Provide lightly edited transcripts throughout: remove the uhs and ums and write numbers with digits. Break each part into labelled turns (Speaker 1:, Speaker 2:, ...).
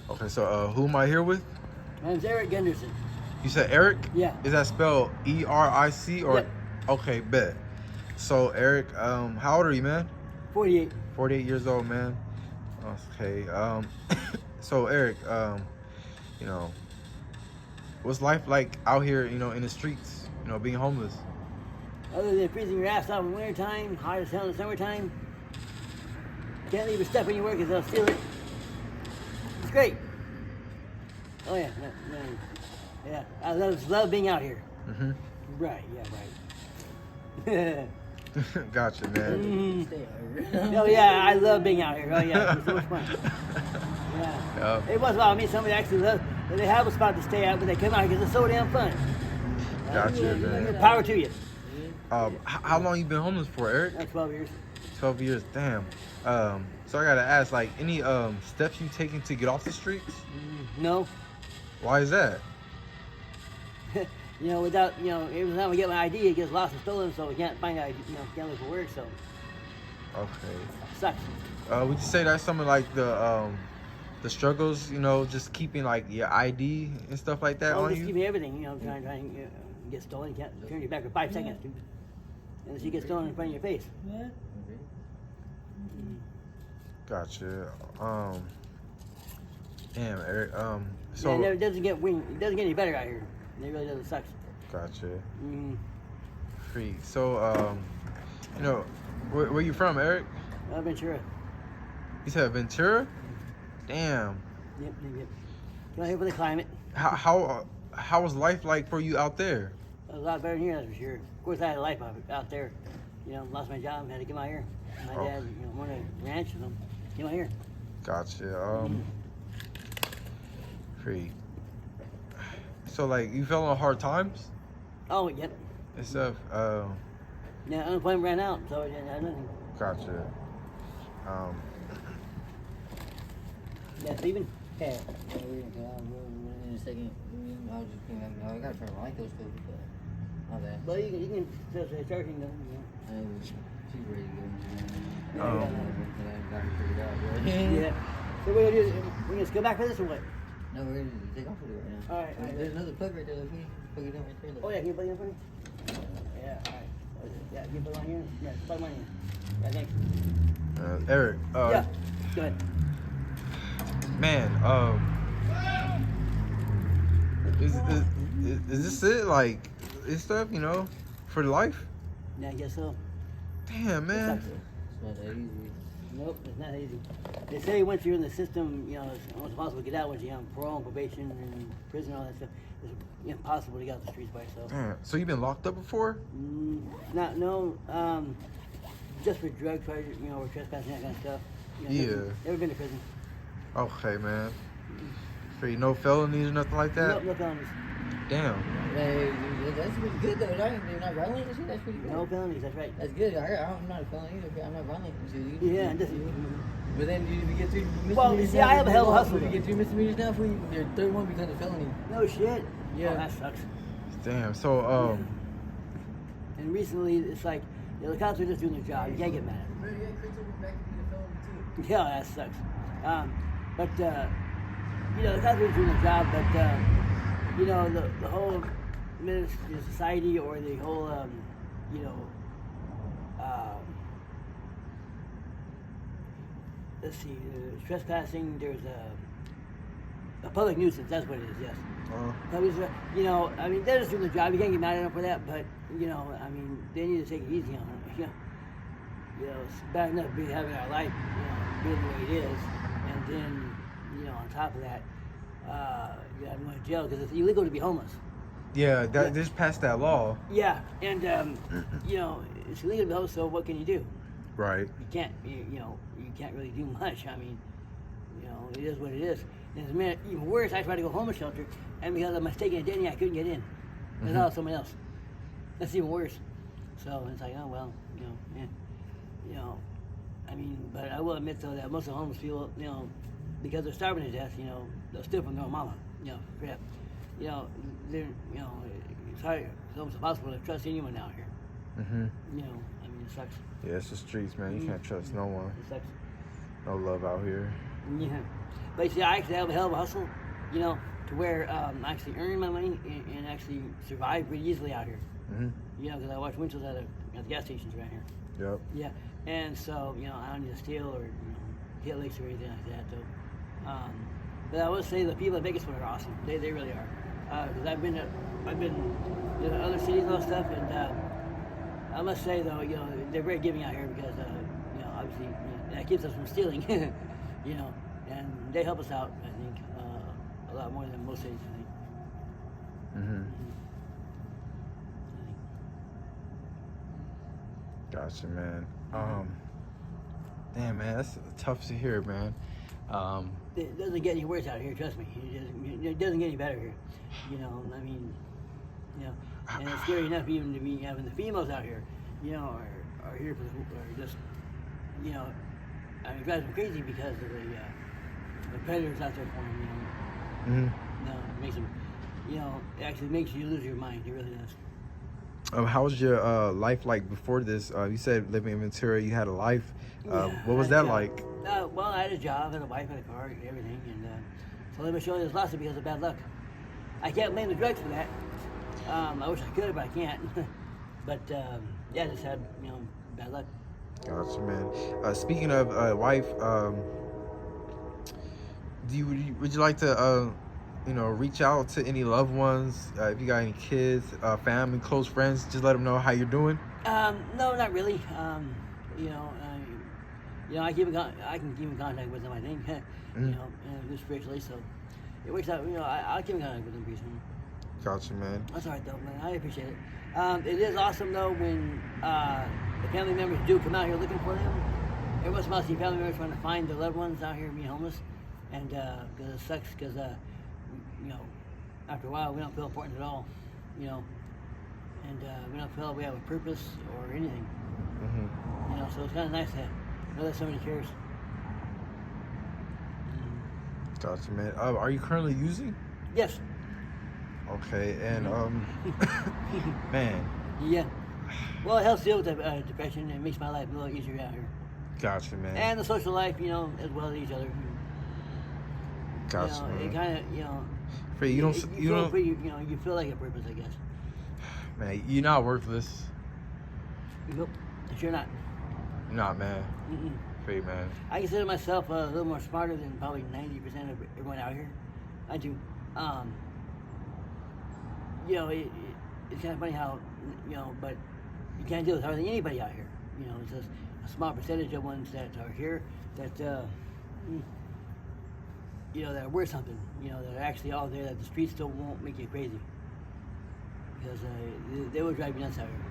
Speaker 1: Okay, so who am I here with?
Speaker 2: My name's Eric Genderson.
Speaker 1: You said Eric?
Speaker 2: Yeah.
Speaker 1: Is that spelled E-R-I-C or?
Speaker 2: Yep.
Speaker 1: Okay, bet. So Eric, how old are you, man?
Speaker 2: 48.
Speaker 1: 48 years old, man. Okay. So Eric, you know, what's life like out here, in the streets, being homeless?
Speaker 2: Other than freezing your ass off in wintertime, hot as hell in the summertime, can't leave your stuff anywhere because they'll steal it. It's great. Oh yeah, man. Yeah, I love being out here.
Speaker 1: Mm-hmm.
Speaker 2: Right, yeah, right.
Speaker 1: Gotcha, man.
Speaker 2: Oh yeah, I love being out here. Oh yeah, it's so much fun. Yeah.
Speaker 1: Yep.
Speaker 2: It was I meet somebody actually loves. They have a spot to stay at, but they come out because it's so damn fun.
Speaker 1: Gotcha, man.
Speaker 2: Power to you.
Speaker 1: How long you been homeless for, Eric?
Speaker 2: 12 years.
Speaker 1: 12 years, damn. So I gotta ask, like, any steps you taken to get off the streets?
Speaker 2: No.
Speaker 1: Why is that?
Speaker 2: Without, every time we get my ID, it gets lost and stolen, so we can't find ID, can't look for work, so.
Speaker 1: Okay.
Speaker 2: Sucks.
Speaker 1: Would you say that's some of like the struggles, just keeping like your ID and stuff like that on
Speaker 2: just
Speaker 1: you?
Speaker 2: keeping everything, trying to get stolen. You can't turn your back for 5 seconds, dude. Unless you get stolen in front of your face.
Speaker 3: Yeah.
Speaker 1: Gotcha. Damn, Eric. So
Speaker 2: yeah, it doesn't get any better out here. It really doesn't. Sucks.
Speaker 1: Gotcha.
Speaker 2: Free.
Speaker 1: So where you from, Eric?
Speaker 2: Ventura.
Speaker 1: You said Ventura? Damn.
Speaker 2: Yep. Come out here for the climate.
Speaker 1: How was life like for you out there?
Speaker 2: A lot better than here, that's for sure. Of course, I had a life out there. Lost my job, had to come out here. My dad, wanted a ranch, so came out here.
Speaker 1: Gotcha. Free. So, like, you fell on hard times?
Speaker 2: Oh, yep.
Speaker 1: And stuff.
Speaker 2: Yeah, unemployment ran out, so I didn't have nothing.
Speaker 1: Gotcha.
Speaker 2: Yeah, Steven?
Speaker 3: Yeah. In a second, I was just thinking, I gotta turn my light those too, but my bad.
Speaker 2: Well, you can start charging them.
Speaker 3: She's ready to go.
Speaker 2: Yeah.
Speaker 3: I got her figured out, bro.
Speaker 2: Yeah. So what do we do? We just go back for this or what?
Speaker 3: No, we're gonna take off with it right now.
Speaker 2: All right.
Speaker 3: There's another plug right there. Look, we plug it in right there. Look.
Speaker 2: Oh yeah, can you plug it in for me? Yeah. All right. Yeah, can you plug one here? Yeah, plug one in. Yeah, thanks.
Speaker 1: Eric.
Speaker 2: Yeah. Go ahead.
Speaker 1: Man, is this it? Like, this stuff, for life?
Speaker 2: Yeah, I guess so.
Speaker 1: Damn, man.
Speaker 3: It's not that easy.
Speaker 2: Nope, it's not easy. They say once you're in the system, it's almost impossible to get out once you're on parole and probation and prison and all that stuff. It's impossible to get out the streets by yourself.
Speaker 1: Damn. So you've been locked up before?
Speaker 2: Just for drug charges, or trespassing, that kind of stuff. Never been to prison.
Speaker 1: Okay, man. Free, no felonies or nothing like that?
Speaker 2: Nope, no felonies.
Speaker 1: Damn.
Speaker 3: Hey, that's pretty good though, right? You're not violent and shit? That's pretty good.
Speaker 2: No felonies, that's right.
Speaker 3: That's good. I'm not a felon either. I'm not violent and shit.
Speaker 2: Yeah,
Speaker 3: But then if you get 3 misdemeanors
Speaker 2: well, see, I have a hell of a hustle.
Speaker 3: If you get 3 misdemeanors now, your third one becomes a felony.
Speaker 2: No shit.
Speaker 3: Yeah.
Speaker 2: Oh, that sucks.
Speaker 1: Damn. So,
Speaker 2: And recently, it's like, the cops are just doing their job. You can't get mad at them. Yeah, that sucks. But the cops are doing their job, but, the whole ministry of society or the whole, let's see, trespassing, there's a public nuisance, that's what it is, yes. They're just doing their job. You can't get mad at them for that, but, they need to take it easy on it. It's bad enough having our life, being the way it is, and then, on top of that, you have to go to jail because it's illegal to be homeless.
Speaker 1: yeah, they just passed that law.
Speaker 2: Yeah, and, it's illegal to be homeless, so what can you do?
Speaker 1: Right.
Speaker 2: You can't, you can't really do much. It is what it is. And as a matter, even worse, I tried to go homeless shelter, and because of mistaken identity, I couldn't get in. Because I was someone else. That's even worse. So it's like, oh well, but I will admit though that most of the homeless people, because they're starving to death, they'll steal from their own mama, crap. They're, it's hard, it's almost impossible to trust anyone out here. It sucks.
Speaker 1: Yeah, it's the streets, man. You can't trust no one.
Speaker 2: It sucks.
Speaker 1: No love out here.
Speaker 2: Yeah. But see, I actually have a hell of a hustle, you know, to where I actually earn my money and actually survive pretty easily out here.
Speaker 1: Mm-hmm.
Speaker 2: You know, because I watch windshields at the gas stations around here.
Speaker 1: Yep.
Speaker 2: Yeah, and so, you know, I don't need to steal or, hit licks or anything like that, though. But I would say the people in Vegas are awesome. They really are. Because I've been to other cities and all stuff, and I must say, though, you know, they're very giving out here because, you know, obviously, that keeps us from stealing, you know, and they help us out, I think, a lot more than most cities, I think.
Speaker 1: Mm-hmm. Gotcha, man. Damn, man, that's tough to hear, man.
Speaker 2: It doesn't get any worse out here, trust me. It doesn't get any better here. You know, I mean, you know, and it's scary enough even to be having the females out here, you know, are here for are just, you know, I mean, it drives them crazy because of the predators out there for them, you know.
Speaker 1: Mm-hmm.
Speaker 2: You know, it makes them, you know, it actually makes you lose your mind. It really does.
Speaker 1: How was your life like before this? You said living in Ventura, you had a life.
Speaker 2: Yeah,
Speaker 1: What was
Speaker 2: I had
Speaker 1: that
Speaker 2: a
Speaker 1: like?
Speaker 2: job. Well, I had a job, had a wife, had a car, and everything, and so let me show you, this lost it because of bad luck. I can't blame the drugs for that. I wish I could, but I can't. But yeah, I just had, you know, bad luck.
Speaker 1: Gotcha, man. Speaking of wife, would you like to you know, reach out to any loved ones? If you got any kids, family, close friends, just let them know how you're doing.
Speaker 2: No, not really. You know, I can keep in contact with them, I think. You know, just spiritually, so it works out. You know, I'll keep in contact with them pretty soon.
Speaker 1: Gotcha, man.
Speaker 2: That's all right, though, man. I appreciate it. It is awesome, though, when the family members do come out here looking for them. Every once in a while, I see family members trying to find their loved ones out here being homeless, and because it sucks, because you know, after a while, we don't feel important at all, you know, and we don't feel like we have a purpose or anything,
Speaker 1: Mm-hmm.
Speaker 2: you know, so it's kind of nice to know that somebody cares.
Speaker 1: Gotcha, man. Are you currently using?
Speaker 2: Yes.
Speaker 1: Okay, and man.
Speaker 2: Yeah. Well, it helps deal with depression, and it makes my life a little easier out here.
Speaker 1: Gotcha, man.
Speaker 2: And the social life, you know, as well as each other.
Speaker 1: Gotcha,
Speaker 2: You know,
Speaker 1: man.
Speaker 2: it kind of, you know,
Speaker 1: For you don't, you don't,
Speaker 2: you know, you feel like a purpose, I guess.
Speaker 1: man. You're not worthless.
Speaker 2: Nope, sure not.
Speaker 1: You're not, man.
Speaker 2: Mm-mm.
Speaker 1: For you, man.
Speaker 2: I consider myself a little more smarter than probably 90% of everyone out here. I do. You know, it's kind of funny how, you know, but you can't deal with hardly anybody out here. You know, it's just a small percentage of ones that are here that, you know, that are worth something. You know, that are actually all there, that the streets still won't make you crazy. Because they will drive you nuts out here.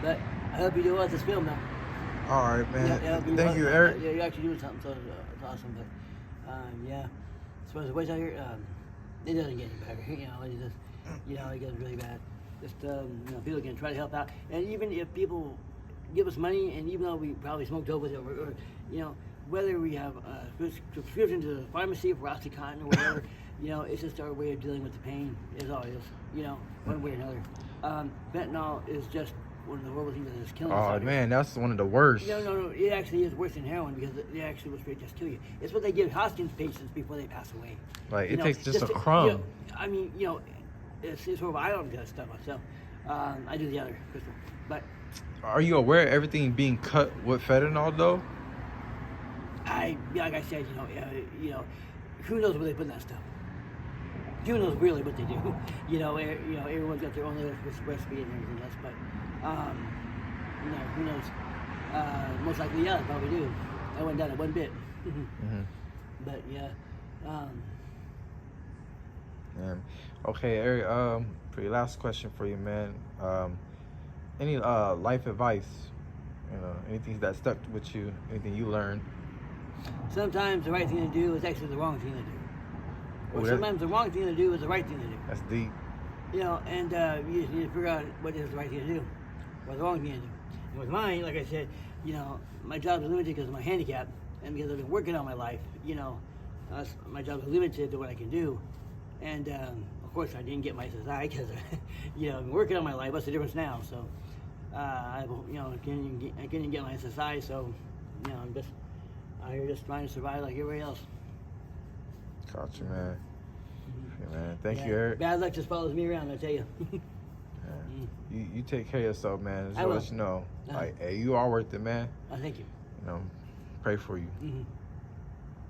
Speaker 2: But I hope you do well at this film now.
Speaker 1: All right, man.
Speaker 2: Yeah,
Speaker 1: Thank you, Eric.
Speaker 2: Yeah, you're actually doing something, so it's awesome. But yeah, as far as the boys out here, it doesn't get any better. You know, it's just, you know, it gets really bad. Just you know, people can try to help out, and even if people give us money, and even though we probably smoke dope with it, or you know, whether we have a prescription to the pharmacy for OxyContin or whatever, you know, it's just our way of dealing with the pain. Is all it is. You know, one way or another. Fentanyl is just one of the horrible things that is killing us.
Speaker 1: Oh man, that's one of the worst.
Speaker 2: No. It actually is worse than heroin because it actually will straight just kill you. It's what they give Hodgkin's patients before they pass away.
Speaker 1: Like
Speaker 2: You
Speaker 1: it
Speaker 2: know,
Speaker 1: takes just a
Speaker 2: to-
Speaker 1: crumb.
Speaker 2: You know, I mean, you know, it's horrible. I don't do that stuff myself. I do the other crystal, but
Speaker 1: Are you aware of everything being cut with fentanyl though?
Speaker 2: like I said, you know, who knows where they put that stuff? Who knows really what they do? You know, everyone's got their own little recipe and everything else, but you know, who knows? Most likely, yeah, they probably do. I went down it one bit.
Speaker 1: Mm-hmm.
Speaker 2: But yeah,
Speaker 1: Yeah. Okay, Eric. For your last question for you, man. Any life advice? You know, anything that stuck with you? Anything you learned?
Speaker 2: sometimes the right thing to do is actually the wrong thing to do. Or
Speaker 1: Ooh,
Speaker 2: sometimes the wrong thing to do is the right thing to do.
Speaker 1: That's deep.
Speaker 2: You know, and you just need to figure out what is the right thing to do, or the wrong thing to do. And with mine, like I said, you know, my job is limited because of my handicap, and because I've been working all my life, you know, my job is limited to what I can do. And of course, I didn't get my SSI because, you know, I've been working all my life. What's the difference now? So, I couldn't get my SSI, so I'm just out here just trying to survive like everybody else.
Speaker 1: Gotcha, man. Okay, man. Thank you, Eric.
Speaker 2: Bad luck just follows me around, I tell you.
Speaker 1: You take care of yourself, man. Just
Speaker 2: I
Speaker 1: to
Speaker 2: will.
Speaker 1: let you know, like, hey, you are worth it, man.
Speaker 2: Thank you.
Speaker 1: Pray for you.
Speaker 2: Mm-hmm.